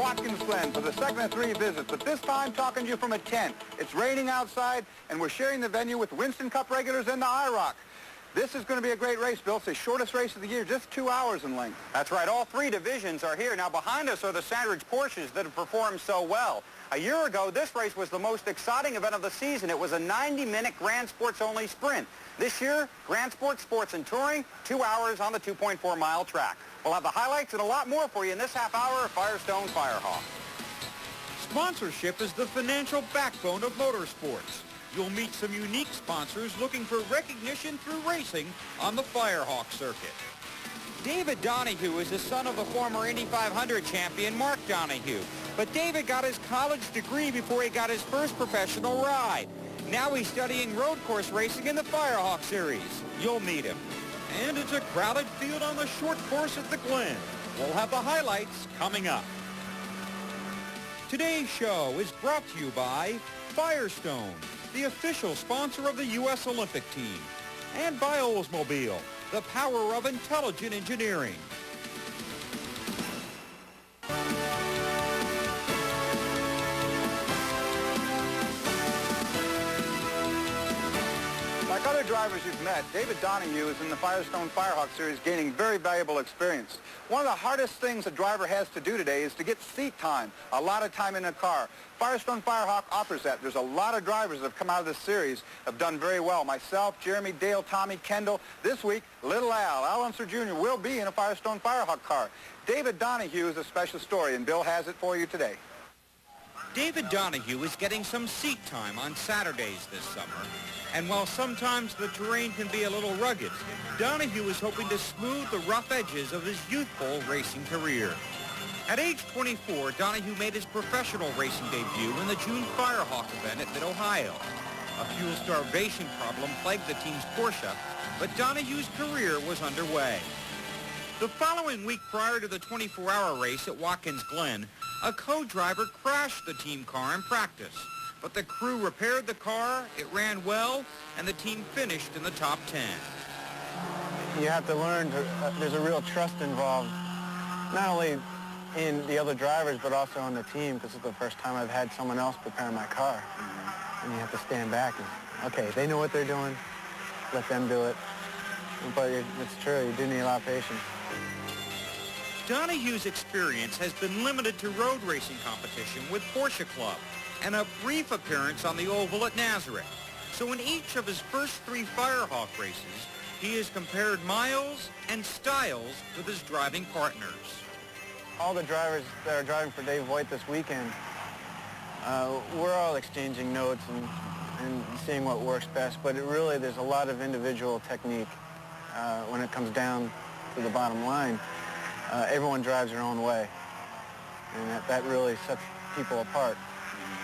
Watkins Glen for the second of 3 visits, but this time talking to you from a tent. It's raining outside, and we're sharing the venue with Winston Cup regulars and the IROC. This is going to be a great race, Bill. It's the shortest race of the year, just 2 hours in length. That's right. All 3 divisions are here. Now, behind us are the Sandridge Porsches that have performed so well. A year ago, this race was the most exciting event of the season. It was a 90-minute Grand Sports-only sprint. This year, Grand Sports, Sports and Touring, 2 hours on the 2.4-mile track. We'll have the highlights and a lot more for you in this half hour of Firestone Firehawk. Sponsorship is the financial backbone of motorsports. You'll meet some unique sponsors looking for recognition through racing on the Firehawk circuit. David Donahue is the son of the former Indy 500 champion Mark Donahue. But David got his college degree before he got his first professional ride. Now he's studying road course racing in the Firehawk series. You'll meet him. And it's a crowded field on the short course at the Glen. We'll have the highlights coming up. Today's show is brought to you by Firestone, the official sponsor of the U.S. Olympic team, and by Oldsmobile, the power of intelligent engineering. Like other drivers you've met, David Donahue is in the Firestone Firehawk series gaining very valuable experience. One of the hardest things a driver has to do today is to get seat time, a lot of time in a car. Firestone Firehawk offers that. There's a lot of drivers that have come out of this series, have done very well. Myself, Jeremy, Dale, Tommy, Kendall. This week, little Al Unser Jr. will be in a Firestone Firehawk car. David Donahue is a special story, and Bill has it for you today. David Donahue is getting some seat time on Saturdays this summer. And while sometimes the terrain can be a little rugged, Donahue is hoping to smooth the rough edges of his youthful racing career. At age 24, Donahue made his professional racing debut in the June Firehawk event at Mid-Ohio. A fuel starvation problem plagued the team's Porsche, but Donahue's career was underway. The following week prior to the 24-hour race at Watkins Glen, a co-driver crashed the team car in practice. But the crew repaired the car, it ran well, and the team finished in the top 10. You have to learn, there's a real trust involved, not only in the other drivers, but also on the team, because it's the first time I've had someone else prepare my car. And you have to stand back and, okay, they know what they're doing, let them do it. But it's true, you do need a lot of patience. Donahue's experience has been limited to road racing competition with Porsche Club and a brief appearance on the oval at Nazareth. So in each of his first 3 Firehawk races, he has compared miles and styles with his driving partners. All the drivers that are driving for Dave Voigt this weekend, we're all exchanging notes and seeing what works best, but there's a lot of individual technique when it comes down to the bottom line. Everyone drives their own way, and that really sets people apart.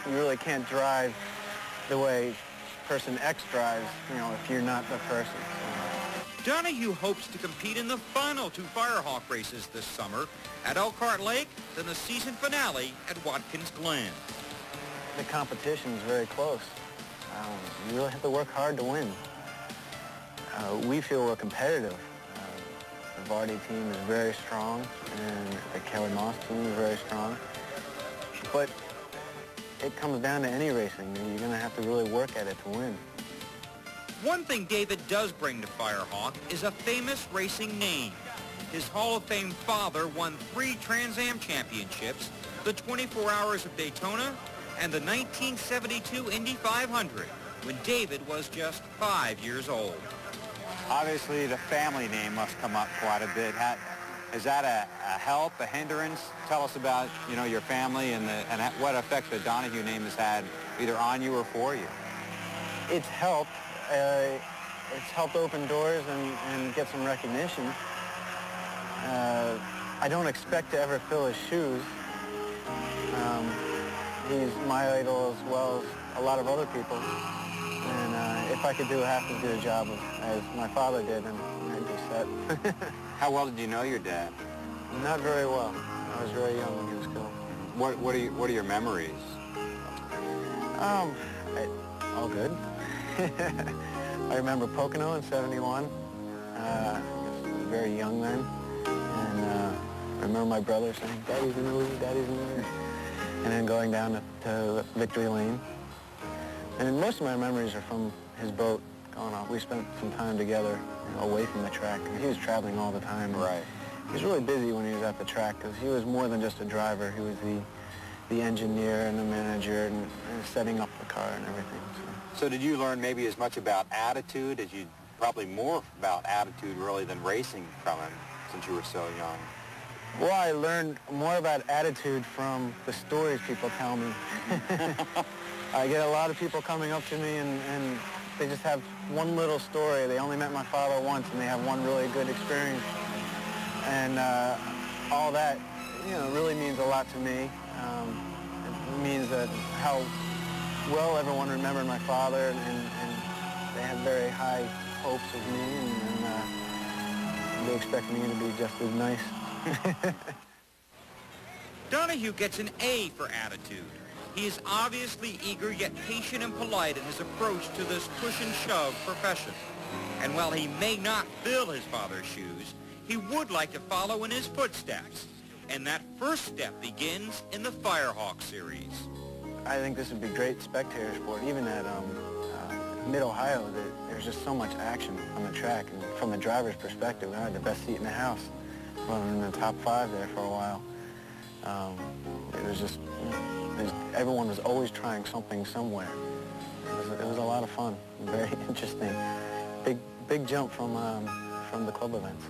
You really can't drive the way person X drives, if you're not the person. So. Donahue hopes to compete in the final 2 Firehawk races this summer at Elkhart Lake, then the season finale at Watkins Glen. The competition is very close. You really have to work hard to win. We feel we're competitive. The Vardy team is very strong, and the Kelly Moss team is very strong. But it comes down to any racing. You're going to have to really work at it to win. One thing David does bring to Firehawk is a famous racing name. His Hall of Fame father won 3 Trans Am championships, the 24 Hours of Daytona, and the 1972 Indy 500, when David was just 5 years old. Obviously, the family name must come up quite a bit. Is that a help, a hindrance? Tell us about, your family and what effect the Donahue name has had either on you or for you. It's helped. It's helped open doors and get some recognition. I don't expect to ever fill his shoes. He's my idol as well as a lot of other people. And if I could do half as good a job as my father did, then I'd be set. How well did you know your dad? Not very well. I was very young when he was killed. What are your memories? All good. I remember Pocono in '71. I was very young then, and I remember my brother saying, "Daddy's in the lead, Daddy's in the lead." And then going down to Victory Lane. And most of my memories are from his boat going off. We spent some time together, you know, away from the track. He was traveling all the time. Right. He was really busy when he was at the track because he was more than just a driver. He was the engineer and the manager and setting up the car and everything. So did you learn maybe as much about attitude as you, probably more about attitude really than racing from him since you were so young? Well, I learned more about attitude from the stories people tell me. I get a lot of people coming up to me and they just have one little story. They only met my father once and they have one really good experience. And all that, you know, really means a lot to me. It means that how well everyone remembered my father and they have very high hopes of me and they expect me to be just as nice. Donohue gets an A for attitude. He is obviously eager yet patient and polite in his approach to this push and shove profession. And while he may not fill his father's shoes, he would like to follow in his footsteps. And that first step begins in the Firehawk series. I think this would be great spectator sport. Even at Mid-Ohio, there's just so much action on the track. And from the driver's perspective, I had the best seat in the house. Running in the top 5 there for a while. It was just, everyone was always trying something somewhere. It was a lot of fun, very interesting. Big jump from the club events.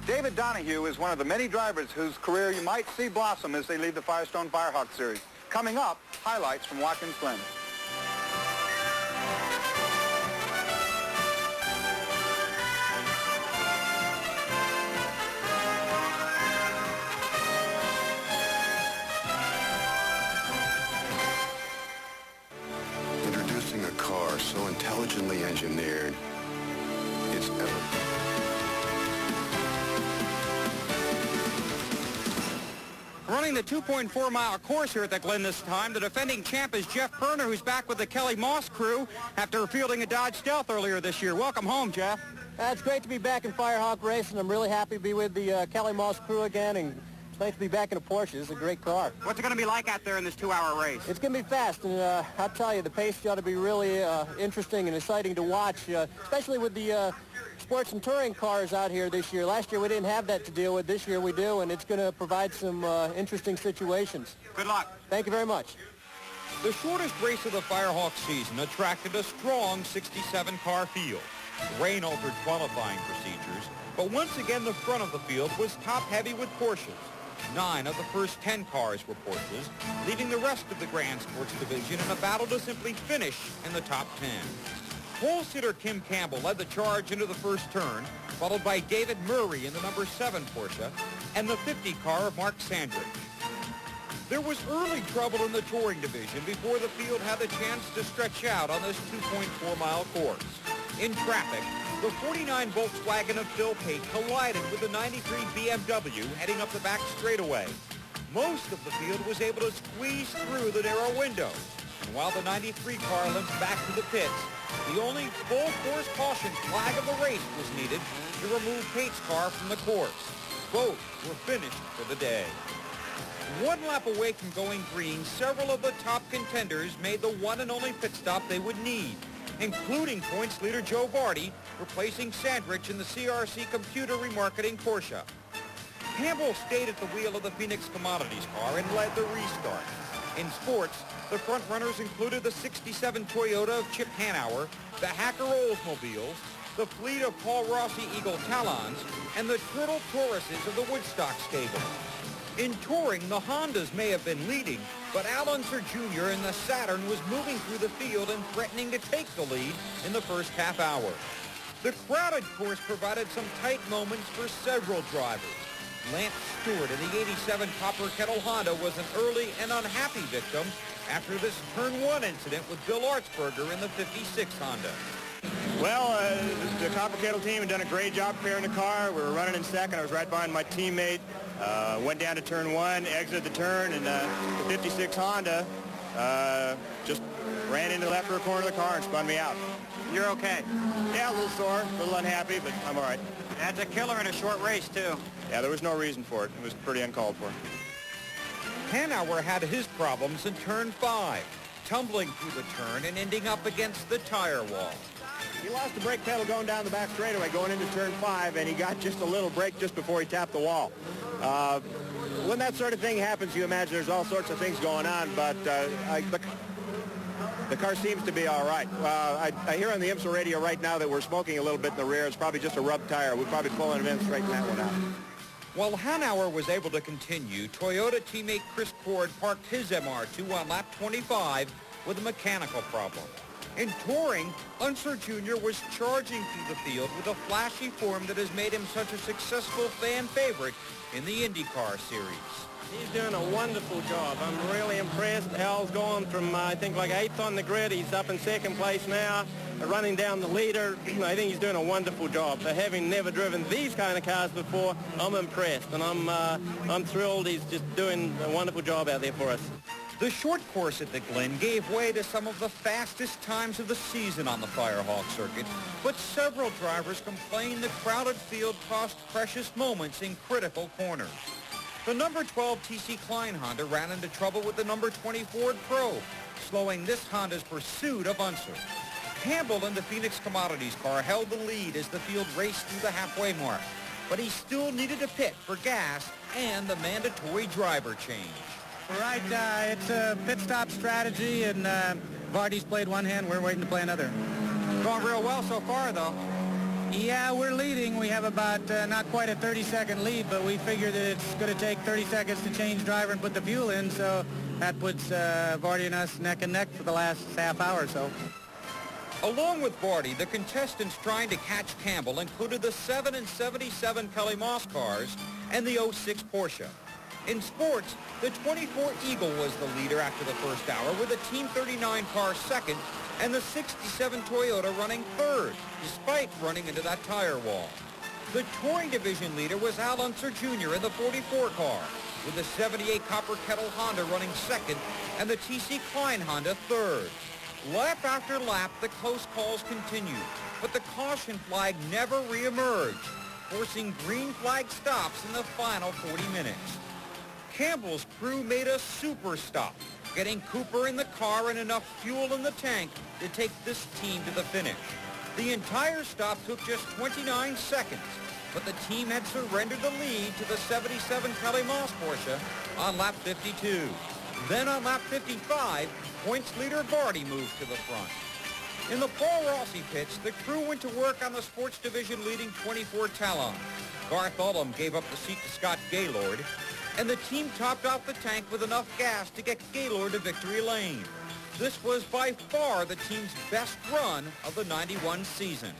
David Donohue is one of the many drivers whose career you might see blossom as they lead the Firestone Firehawk series. Coming up, highlights from Watkins Glen. Introducing a car so intelligently engineered, it's ever. Running the 2.4-mile course here at the Glen this time, the defending champ is Jeff PURNER, who's back with the Kelly Moss crew after fielding a Dodge Stealth earlier this year. Welcome home, Jeff. It's great to be back in Firehawk racing. I'm really happy to be with the Kelly Moss crew again, and it's nice to be back in a Porsche. It's a great car. What's it going to be like out there in this 2-hour race? It's going to be fast, and I'll tell you, the pace ought to be really interesting and exciting to watch, especially with the sports and touring cars out here this year. Last year we didn't have that to deal with. This year we do, and it's going to provide some interesting situations. Good luck. Thank you very much. The shortest race of the Firehawk season attracted a strong 67-car field. Rain altered qualifying procedures, but once again the front of the field was top-heavy with Porsches. 9 of the first 10 cars were Porsches, leaving the rest of the Grand Sports Division in a battle to simply finish in the top 10. Pole sitter Kim Campbell led the charge into the first turn, followed by David Murray in the number 7 Porsche and the 50 car of Mark Sandridge. There was early trouble in the touring division before the field had the chance to stretch out on this 2.4-mile course. In traffic, the 49 Volkswagen of Phil Pate collided with the 93 BMW heading up the back straightaway. Most of the field was able to squeeze through the narrow windows, and while the 93 car limped back to the pits, the only full-force caution flag of the race was needed to remove Pate's car from the course. Both were finished for the day. 1 lap away from going green, several of the top contenders made the one and only pit stop they would need, including points leader Joe Vardy, replacing Sandridge in the CRC computer remarketing Porsche. Campbell stayed at the wheel of the Phoenix Commodities car and led the restart. In sports, the front runners included the 67 Toyota of Chip Hanauer, the Hacker Oldsmobiles, the fleet of Paul Rossi Eagle Talons, and the Turtle Tauruses of the Woodstock stable. In touring, the Hondas may have been leading, but Al Unser Jr. in the Saturn was moving through the field and threatening to take the lead in the first half hour. The crowded course provided some tight moments for several drivers. Lance Stewart in the 87 Copper Kettle Honda was an early and unhappy victim after this Turn 1 incident with Bill Artsberger in the 56 Honda. Well, the Copper Kettle team had done a great job preparing the car. We were running in second. I was right behind my teammate. Went down to Turn 1, exited the turn, and the 56 Honda just ran into the left rear corner of the car and spun me out. You're okay? Yeah, a little sore, a little unhappy, but I'm all right. That's a killer in a short race, too. Yeah, there was no reason for it. It was pretty uncalled for. Hanauer had his problems in turn 5, tumbling through the turn and ending up against the tire wall. He lost the brake pedal going down the back straightaway, going into turn 5, and he got just a little brake just before he tapped the wall. When that sort of thing happens, you imagine there's all sorts of things going on, but the car seems to be all right. I hear on the IMSA radio right now that we're smoking a little bit in the rear. It's probably just a rub tire. We'll probably pull an event, straighten that one out. While Hanauer was able to continue, Toyota teammate Chris Cord parked his MR2 on lap 25 with a mechanical problem. In touring, Unser Jr. was charging through the field with a flashy form that has made him such a successful fan favorite in the IndyCar series. He's doing a wonderful job. I'm really impressed. Al's gone from, I think, like 8th on the grid. He's up in 2nd place now, running down the leader. I think he's doing a wonderful job. For having never driven these kind of cars before, I'm impressed, and I'm thrilled. He's just doing a wonderful job out there for us. The short course at the Glen gave way to some of the fastest times of the season on the Firehawk circuit, but several drivers complained the crowded field cost precious moments in critical corners. The number 12 TC Klein Honda ran into trouble with the number 20 Ford Pro, slowing this Honda's pursuit of Unser. Campbell in the Phoenix Commodities car held the lead as the field raced through the halfway mark, but he still needed to pit for gas and the mandatory driver change. Right, it's a pit stop strategy, and Vardy's played one hand, we're waiting to play another. Going real well so far, though. Yeah, we're leading. We have about not quite a 30-second lead, but we figure that it's going to take 30 seconds to change driver and put the fuel in, so that puts Vardy and us neck and neck for the last half hour or so. Along with Vardy, the contestants trying to catch Campbell included the 7 and 77 Kelly Moss cars and the 06 Porsche. In sports, the 24 Eagle was the leader after the first hour, with a Team 39 car second and the 67 Toyota running third, despite running into that tire wall. The touring division leader was Al Unser Jr. in the 44 car, with the 78 Copper Kettle Honda running second and the TC Klein Honda third. Lap after lap, the close calls continued, but the caution flag never reemerged, forcing green flag stops in the final 40 minutes. Campbell's crew made a super stop, getting Cooper in the car and enough fuel in the tank to take this team to the finish. The entire stop took just 29 seconds, but the team had surrendered the lead to the 77 Kelly Moss Porsche on lap 52. Then on lap 55, points leader Vardy moved to the front. In the Paul Rossi pits, the crew went to work on the sports division leading 24 Talon. Garth Ullum gave up the seat to Scott Gaylord, and the team topped off the tank with enough gas to get Gaylord to victory lane. This was by far the team's best run of the 91 season.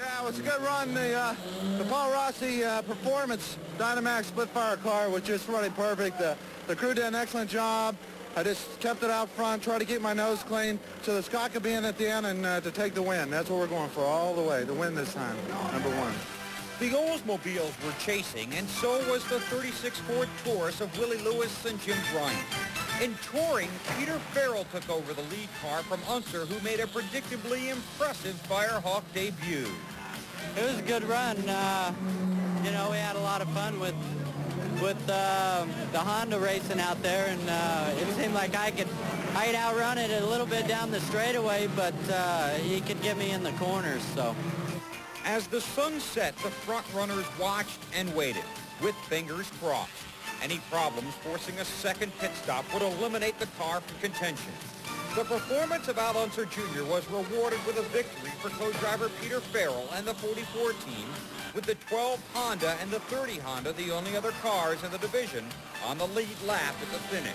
Yeah, it was a good run. The Paul Rossi Performance Dynamax split-fire car was just running perfect. The crew did an excellent job. I just kept it out front, tried to keep my nose clean so the Scott could be in at the end and to take the win. That's what we're going for all the way, the win this time, number one. The Oldsmobiles were chasing, and so was the 36 Ford Taurus of Willie Lewis and Jim Bryant. In touring, Peter Farrell took over the lead car from Unser, who made a predictably impressive Firehawk debut. It was a good run. You know, we had a lot of fun with the Honda racing out there, and it seemed like I could outrun it a little bit down the straightaway, but he could get me in the corners, so. As the sun set, the front runners watched and waited, with fingers crossed. Any problems forcing a second pit stop would eliminate the car from contention. The performance of Al Unser Jr. was rewarded with a victory for co-driver Peter Farrell and the 44 team, with the 12 Honda and the 30 Honda the only other cars in the division on the lead lap at the finish.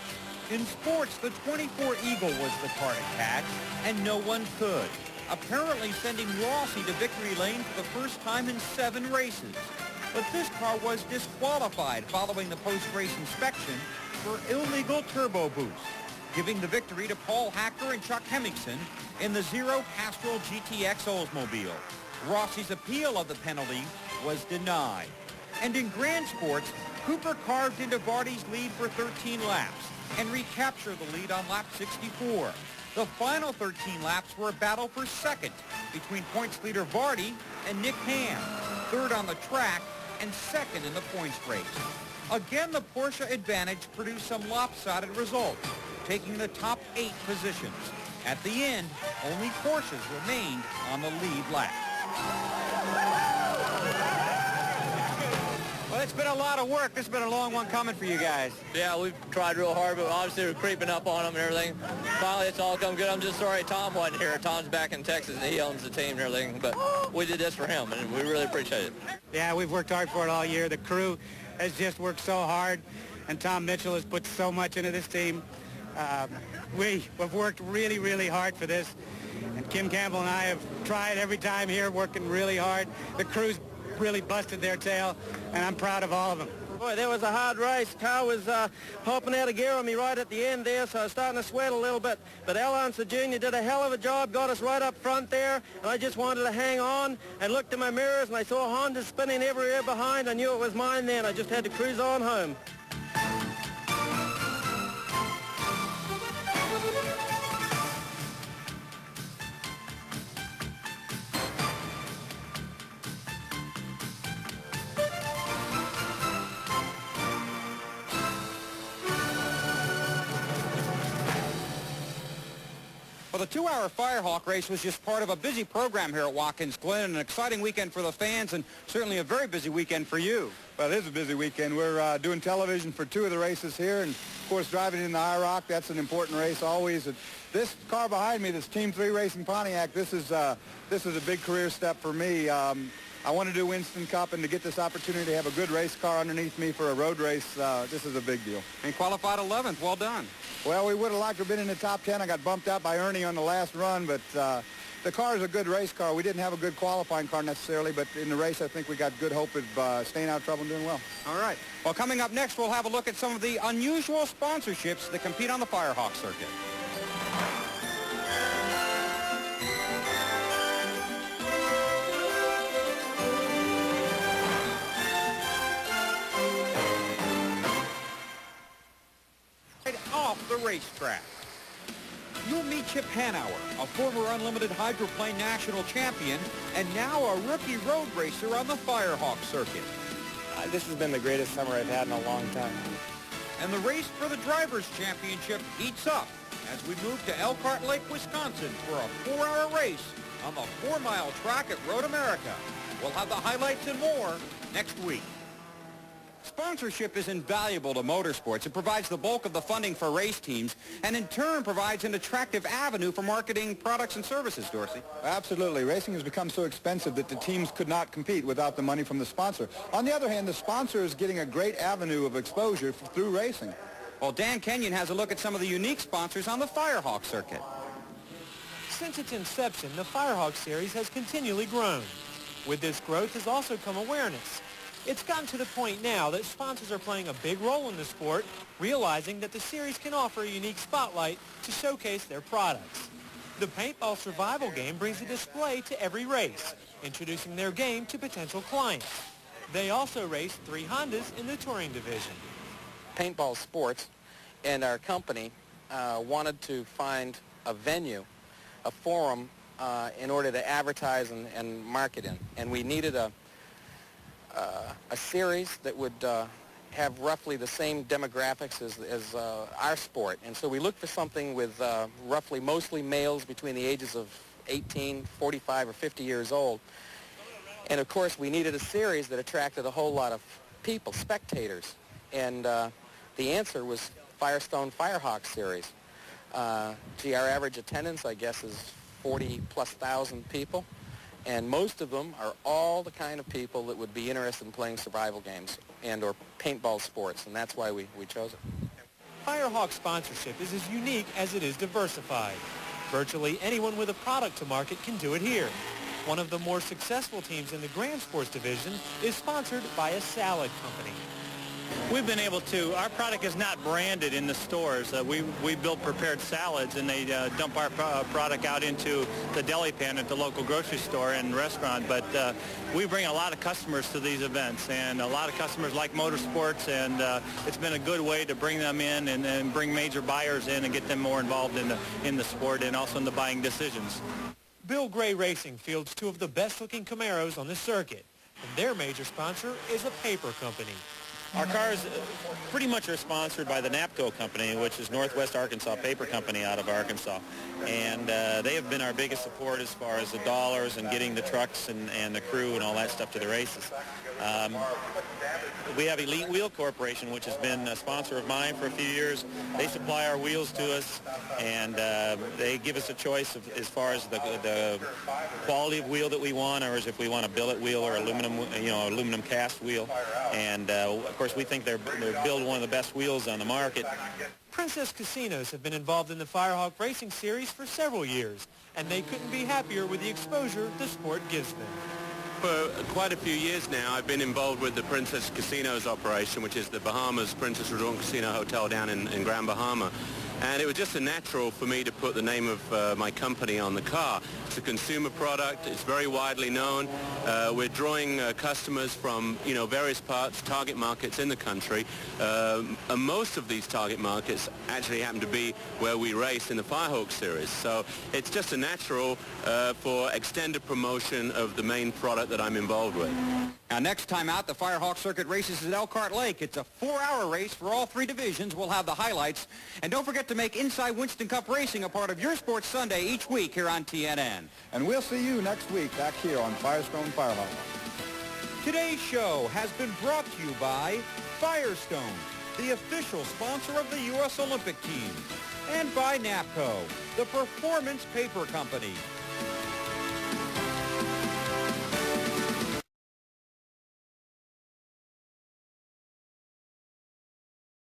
In sports, the 24 Eagle was the car to catch, and no one could, apparently sending Rossi to victory lane for the first time in 7 races. But this car was disqualified following the post-race inspection for illegal turbo boost, giving the victory to Paul Hacker and Chuck Hemmingson in the Zero Castrol GTX Oldsmobile. Rossi's appeal of the penalty was denied. And in Grand Sports, Cooper carved into Vardy's lead for 13 laps and recaptured the lead on lap 64. The final 13 laps were a battle for second between points leader Vardy and Nick Ham. third on the track and second in the points race. Again, the Porsche advantage produced some lopsided results, taking the top 8 positions. At the end, only Porsches remained on the lead lap. Well, it's been a lot of work. This has been a long one coming for you guys. Yeah, we've tried real hard, but obviously we're creeping up on them and everything. Finally, it's all come good. I'm just sorry Tom wasn't here. Tom's back in Texas, and he owns the team and everything, but we did this for him, and we really appreciate it. Yeah, we've worked hard for it all year. The crew has just worked so hard, and Tom Mitchell has put so much into this team. We've worked really, really hard for this, and Kim Campbell and I have tried every time here, working really hard. The crew's really busted their tail, and I'm proud of all of them. Boy, that was a hard race. Car was hopping out of gear on me right at the end there, so I was starting to sweat a little bit. But Unser Jr. did a hell of a job, got us right up front there, and I just wanted to hang on and looked in my mirrors, and I saw Honda spinning everywhere behind. I knew it was mine then. I just had to cruise on home. Well, the 2-hour Firehawk race was just part of a busy program here at Watkins Glen, an exciting weekend for the fans, and certainly a very busy weekend for you. Well, it is a busy weekend. We're doing television for 2 of the races here, and of course driving in the IROC, that's an important race always. This car behind me, this Team 3 Racing Pontiac, this is a big career step for me. I want to do Winston Cup, and to get this opportunity to have a good race car underneath me for a road race, this is a big deal. And qualified 11th. Well done. Well, we would have liked to have been in the top 10. I got bumped out by Ernie on the last run, but the car is a good race car. We didn't have a good qualifying car necessarily, but in the race I think we got good hope of staying out of trouble and doing well. All right. Well, coming up next, we'll have a look at some of the unusual sponsorships that compete on the Firehawk circuit. Off the racetrack. You'll meet Chip Hanauer, a former unlimited hydroplane national champion and now a rookie road racer on the Firehawk circuit. This has been the greatest summer I've had in a long time. And the race for the Drivers' Championship heats up as we move to Elkhart Lake, Wisconsin for a 4-hour race on the 4-mile track at Road America. We'll have the highlights and more next week. Sponsorship is invaluable to motorsports. It provides the bulk of the funding for race teams and in turn provides an attractive avenue for marketing products and services, Dorsey. Absolutely. Racing has become so expensive that the teams could not compete without the money from the sponsor. On the other hand, the sponsor is getting a great avenue of exposure through racing. Well, Dan Kenyon has a look at some of the unique sponsors on the Firehawk circuit. Since its inception, the Firehawk series has continually grown. With this growth has also come awareness. It's gotten to the point now that sponsors are playing a big role in the sport, realizing that the series can offer a unique spotlight to showcase their products. The paintball survival game brings a display to every race, introducing their game to potential clients. They also race 3 Hondas in the touring division. Paintball Sports and our company wanted to find a venue, a forum, in order to advertise and market in. And we needed a series that would have roughly the same demographics as our sport. And so we looked for something with roughly mostly males between the ages of 18, 45, or 50 years old. And of course, we needed a series that attracted a whole lot of people, spectators. And the answer was Firestone Firehawk series. Gee, our average attendance, I guess, is 40,000+ people. And most of them are all the kind of people that would be interested in playing survival games and or paintball sports, and that's why we chose it. Firehawk sponsorship is as unique as it is diversified. Virtually anyone with a product to market can do it here. One of the more successful teams in the Grand Sports division is sponsored by a salad company. We've been able to, our product is not branded in the stores. We build prepared salads, and they dump our product out into the deli pan at the local grocery store and restaurant. But we bring a lot of customers to these events, and a lot of customers like motorsports, and it's been a good way to bring them in and bring major buyers in and get them more involved in the sport and also in the buying decisions. Bill Gray Racing fields 2 of the best-looking Camaros on the circuit. and their major sponsor is a paper company. Our cars pretty much are sponsored by the NAPCO company, which is Northwest Arkansas Paper Company out of Arkansas. And they have been our biggest support as far as the dollars and getting the trucks and the crew and all that stuff to the races. We have Elite Wheel Corporation, which has been a sponsor of mine for a few years. They supply our wheels to us, and they give us a choice of, as far as the quality of wheel that we want, or as if we want a billet wheel or aluminum cast wheel. And of course, we think they're build one of the best wheels on the market. Princess Casinos have been involved in the Firehawk Racing Series for several years, and they couldn't be happier with the exposure the sport gives them. For quite a few years now, I've been involved with the Princess Casinos operation, which is the Bahamas Princess Resort Casino Hotel down in Grand Bahama. And it was just a natural for me to put the name of my company on the car. It's a consumer product. It's very widely known. We're drawing customers from, various parts, target markets in the country. And most of these target markets actually happen to be where we race in the Firehawk series. So it's just a natural for extended promotion of the main product that I'm involved with. Now, next time out, the Firehawk Circuit races at Elkhart Lake. It's a 4-hour race for all 3 divisions. We'll have the highlights. And don't forget to make Inside Winston Cup Racing a part of your Sports Sunday each week here on TNN. And we'll see you next week back here on Firestone Firehawk. Today's show has been brought to you by Firestone, the official sponsor of the U.S. Olympic team, and by NAPCO, the Performance Paper Company.